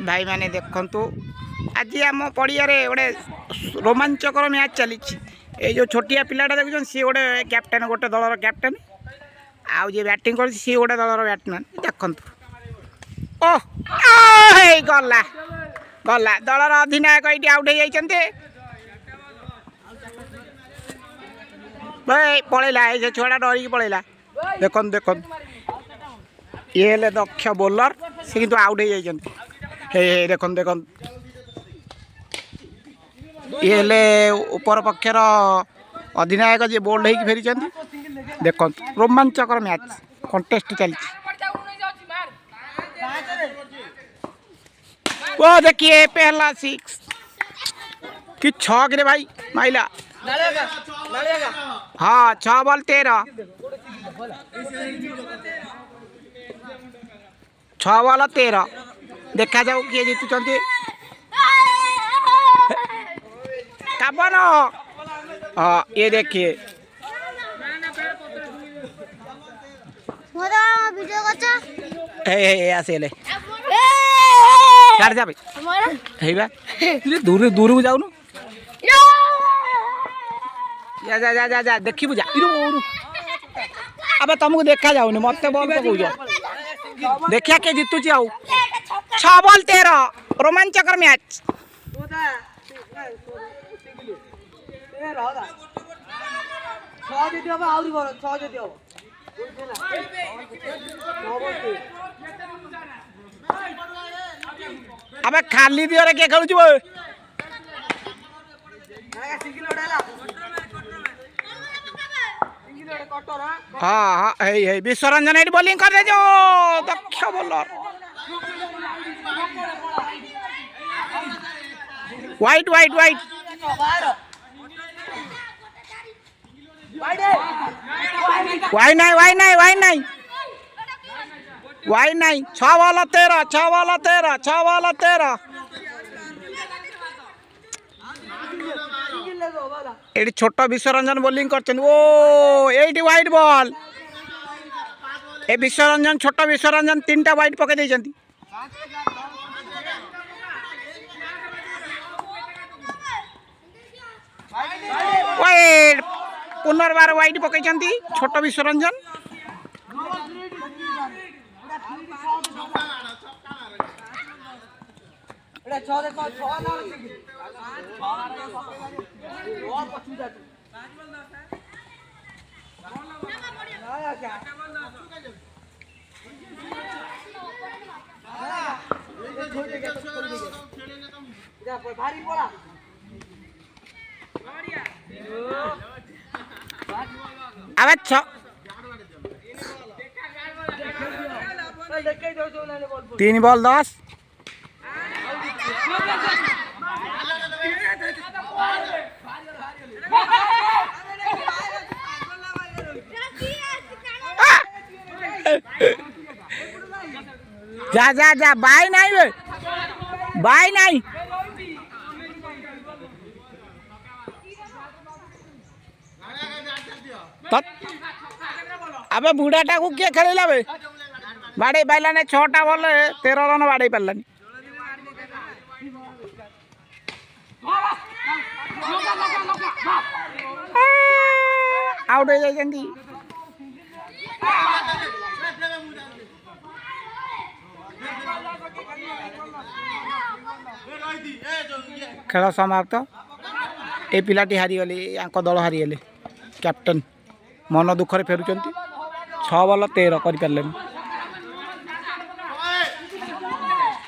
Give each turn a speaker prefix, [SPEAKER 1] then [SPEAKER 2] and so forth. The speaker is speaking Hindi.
[SPEAKER 1] भाई मैंने देखु आज आम पड़िया गोटे रोमांचकर मैच चली ये जो छोटिया पिलाटा देखुन सी गोटे कैप्टेन गोटे दलर कैप्टेन आउ जे बैटिंग कर सी गोटे दलर बैट्समैन देखु ओह गला गला दलर अधिनायक ये आउट हो जाते भाई पलैला ये छुआ डरिकी पलैला देखन देखन ये दक्ष बोलर से किंतु आउट हो जाते देखन देखन ये ऊपर पक्षर अधिनायक जी बोल्ड हो फेरी देख रोमांचकर मैच कंटेस्ट चली वो देखिए पहला 6 कि 6 रे भाई माइला हाँ 6 बॉल 13 6 बॉल 13 देखा जाऊ किए जीतुंट काबन हाँ ये देखिए आसे जा भाई दूर दूर को जाऊनु जा जा जा जा जा देखी जा अब तुमको देखा जाऊनी मत बॉल पकड़ देखिया के जीतुची आउ 6 बॉल 13 रोमांचकर मैच अब खाली दियो किए खेलु हाँ हाँ है विश्वरंजन ये बोलिंग कर दे जो दक्ष बोलर वाइट वाइट वाइट वाई नहीं वाई नहीं वाई नहीं वाई नहीं 6 बॉल 13 6 बॉल 13 6 बॉल 13 ये छोट विश्वरंजन बोलिंग कर ये वाइट बॉल ए विश्वरंजन छोट विश्वरंजन 3टा वाइट पकड़ देती वाइट पुनर्बार वाइट पकई छोट विश्वरंजन अब 3 बॉल 10 जा जा जा बाई नहीं बाई नहीं अबे बुढ़ाटा को किए खेल बाड़े पाइला 6टा बॉल 13 रन बाड़े पारानी आउट हो जाती खेल समाप्त ए पिलाटी हारीगले दल हारीगले कैप्टेन मन दुखरे फेरुंट 6 बॉल 13 कर पारे।